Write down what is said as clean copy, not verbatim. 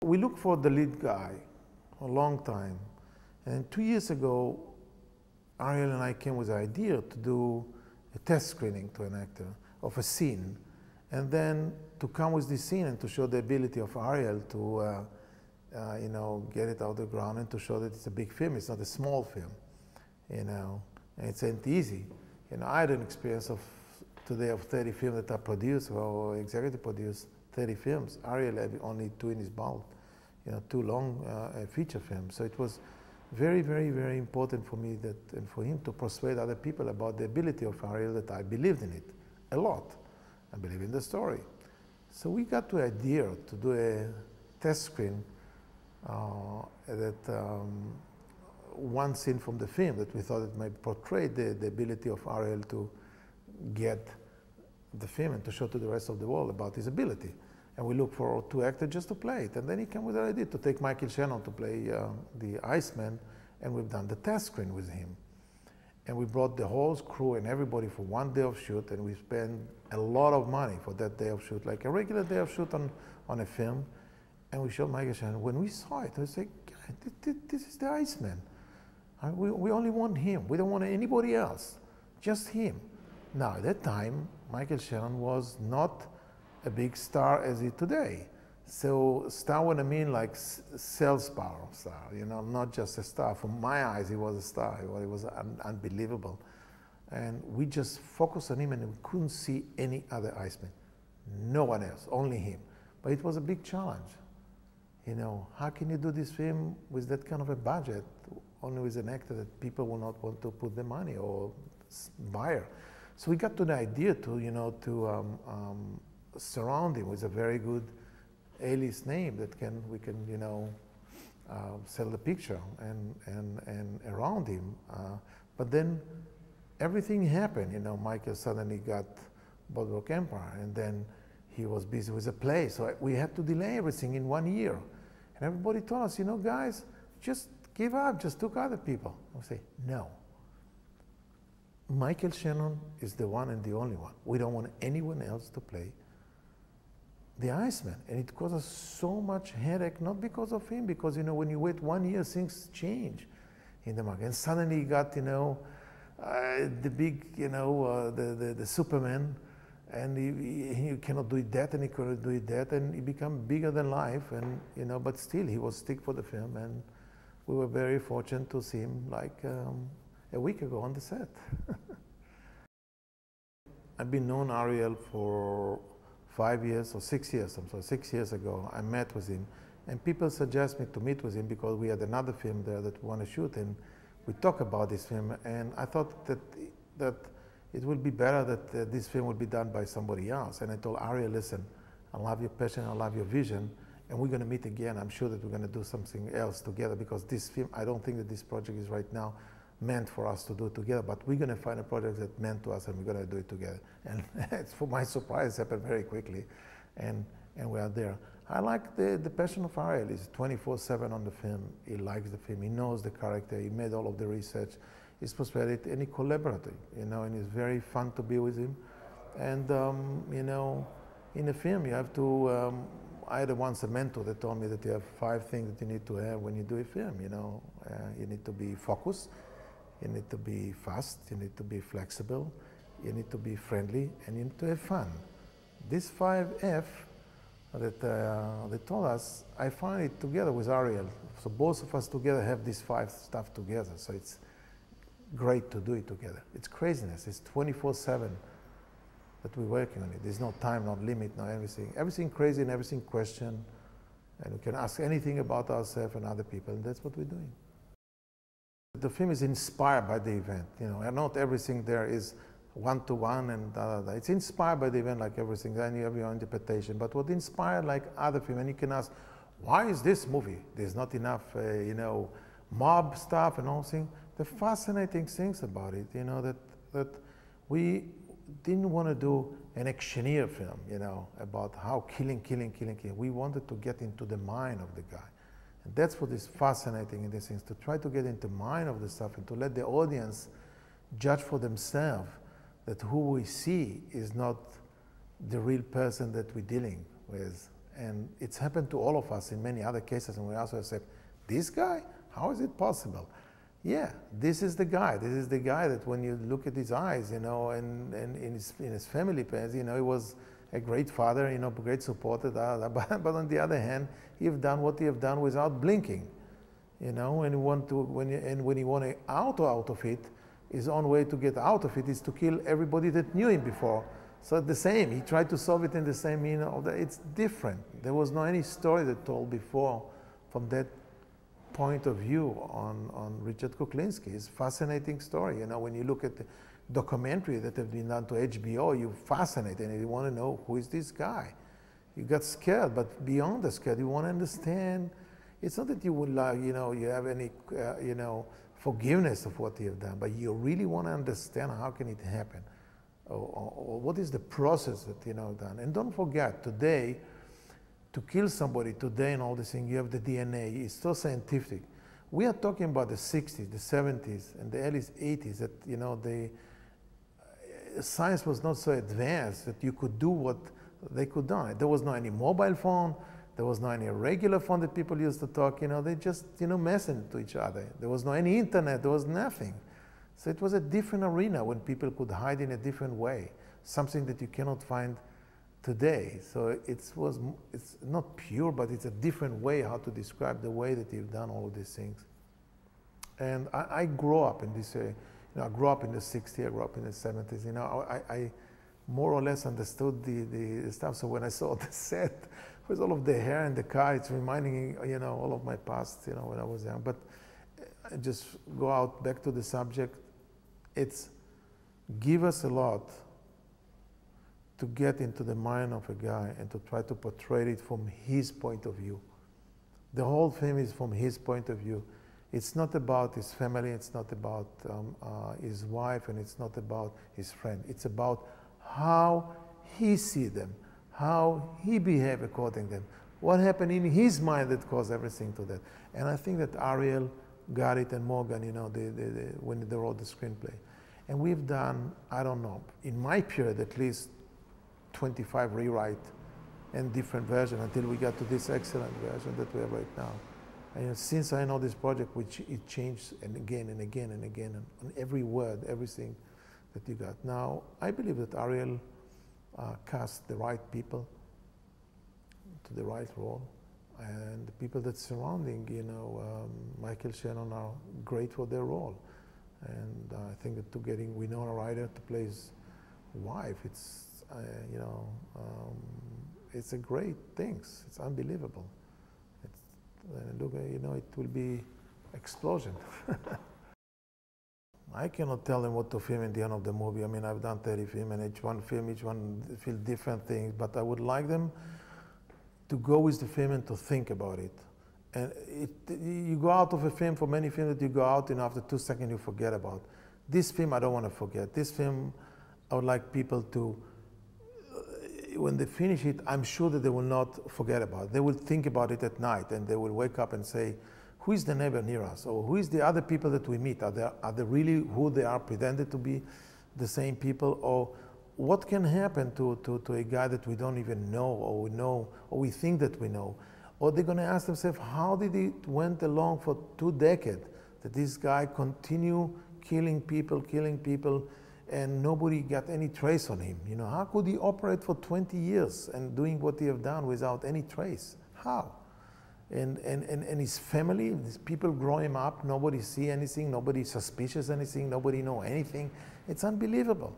We looked for the lead guy a long time, and 2 years ago, Ariel and I came with the idea to do a test screening to an actor of a scene, and then to come with this scene and to show the ability of Ariel to, you know, get it out of the ground and to show that it's a big film. It's not a small film, you know, and it's not easy. You know, I had an experience of today of 30 films that I produced or executive produced 30 films. Ariel had only 2 in his belt, you know, 2 long feature films. So it was very, very, very important for me that, and for him to persuade other people about the ability of Ariel, that I believed in it a lot. I believe in the story. So we got the idea to do a test screen one scene from the film that we thought it might portray the ability of Ariel to get the film and to show to the rest of the world about his ability. And we looked for 2 actors just to play it. And then he came with the idea to take Shannon to play the Iceman, and we've done the test screen with him. And we brought the whole crew and everybody for 1 day of shoot, and we spent a lot of money for that day of shoot, like a regular day of shoot on a film. And we showed Shannon. When we saw it, I said, this is the Iceman. We only want him. We don't want anybody else, just him. Now, at that time, Shannon was not a big star as he is today. So star, what I mean, like sales power star, you know, not just a star. From my eyes, he was a star. He was unbelievable. And we just focused on him, and we couldn't see any other Iceman. No one else, only him. But it was a big challenge. You know, how can you do this film with that kind of a budget, only with an actor that people will not want to put the money or buyer? So we got to the idea to, you know, to surround him with a very good A-list name that we can, you know, sell the picture and around him. But then everything happened. You know, Michael suddenly got Bleiberg Empire, and then he was busy with a play. So we had to delay everything in 1 year. And everybody told us, you know, guys, just give up, just took other people. I say, no. Shannon is the one and the only one. We don't want anyone else to play the Iceman. And it caused us so much headache, not because of him, because, you know, when you wait 1 year, things change in the market. And suddenly you got, you know, the big, you know, the Superman, and he cannot do it that, and he couldn't do it that, and he became bigger than life, and, you know, but still he was stick for the film, and we were very fortunate to see him like a week ago on the set. I've been known Ariel for 5 years or 6 years. I'm sorry, 6 years ago, I met with him, and people suggest me to meet with him because we had another film there that we want to shoot, and we talk about this film, and I thought that it would be better that this film would be done by somebody else. And I told Ariel, listen, I love your passion, I love your vision, and we're going to meet again. I'm sure that we're going to do something else together, because this film, I don't think that this project is right now meant for us to do together, but we're going to find a project that's meant to us, and we're going to do it together. And it's, for my surprise, it happened very quickly, and we are there. I like the passion of Ariel. He's 24/7 on the film. He likes the film. He knows the character. He made all of the research. He's persuaded, and he collaborated, you know, and it's very fun to be with him. And, you know, in a film, you have to, I had once a mentor that told me that you have 5 things that you need to have when you do a film, you know. You need to be focused, you need to be fast, you need to be flexible, you need to be friendly, and you need to have fun. These 5 F that they told us, I find it together with Ariel. So both of us together have these 5 stuff together. So it's great to do it together. It's craziness. It's 24/7 that we're working on it. There's no time, no limit, no everything. Everything crazy and everything question. And we can ask anything about ourselves and other people, and that's what we're doing. The film is inspired by the event, you know, and not everything there is one-to-one and it's inspired by the event like everything, then you have your interpretation. But what inspired like other film, and you can ask, why is this movie? There's not enough, you know, mob stuff and all things. The fascinating things about it, you know, that we didn't want to do an actioneer film, you know, about how killing. We wanted to get into the mind of the guy. And that's what is fascinating in these things, to try to get into the mind of the stuff and to let the audience judge for themselves that who we see is not the real person that we're dealing with And it's happened to all of us in many other cases, and we also said, this guy? How is it possible? Yeah, this is the guy. This is the guy that when you look at his eyes, you know, and in his family past, you know, he was a great father, you know, great supporter, but on the other hand, he've done what he have done without blinking, you know, and when he wanted out of it, his own way to get out of it is to kill everybody that knew him before. So the same, he tried to solve it in the same, you know, it's different. There was no any story that told before from that point of view on Richard Kuklinski. It's a fascinating story. You know, when you look at the documentary that have been done to HBO, you're fascinated and you want to know, who is this guy? You got scared, but beyond the scared, you want to understand. It's not that you would like, you know, you have any, you know, forgiveness of what you have done, but you really want to understand how can it happen, or what is the process that, you know, done. And don't forget, today, to kill somebody today and all this thing, you have the DNA, it's so scientific. We are talking about the 60s, the 70s, and the early 80s that, you know, science was not so advanced that you could do what they could do. There was no any mobile phone, there was no any regular phone that people used to talk, you know, they just, you know, messaged to each other. There was no any internet, there was nothing. So it was a different arena when people could hide in a different way, something that you cannot find today. So it's not pure, but it's a different way how to describe the way that you've done all of these things. And I grew up in this, you know, I grew up in the 60s, I grew up in the 70s, you know, I more or less understood the stuff. So when I saw the set with all of the hair in the car, it's reminding me, you know, all of my past, you know, when I was young. But I just go out back to the subject. It's give us a lot to get into the mind of a guy and to try to portray it from his point of view. The whole film is from his point of view. It's not about his family, it's not about his wife, and it's not about his friend. It's about how he sees them, how he behaves according to them, what happened in his mind that caused everything to that. And I think that Ariel got it, and Morgan, you know, when they wrote the screenplay. And we've done, I don't know, in my period at least 25 rewrite and different versions until we got to this excellent version that we have right now. And since I know this project, which it changed and again and again and again, and on every word, everything that you got. Now, I believe that Ariel cast the right people to the right role, and the people that surrounding, you know, Michael, Shannon are great for their role. And I think that getting Winona Ryder to play his wife, it's, you know, it's a great thing. It's unbelievable. Look, you know, it will be explosion. I cannot tell them what to film in the end of the movie. I mean, I've done 30 films, and each one feel different things, but I would like them to go with the film and to think about it. And you go out of a film, for many films that you go out and after 2 seconds you forget about. This film I don't want to forget. This film I would like people to, when they finish it, I'm sure that they will not forget about it. They will think about it at night, and they will wake up and say, who is the neighbor near us? Or who is the other people that we meet? Are they really who they are, pretended to be the same people? Or what can happen to a guy that we don't even know, or we think that we know? Or they're going to ask themselves, how did it went along for 2 decades that this guy continue killing people, and nobody got any trace on him? You know, how could he operate for 20 years and doing what he have done without any trace? How? And his family, his people grow him up, nobody see anything, nobody suspicious anything, nobody know anything. It's unbelievable.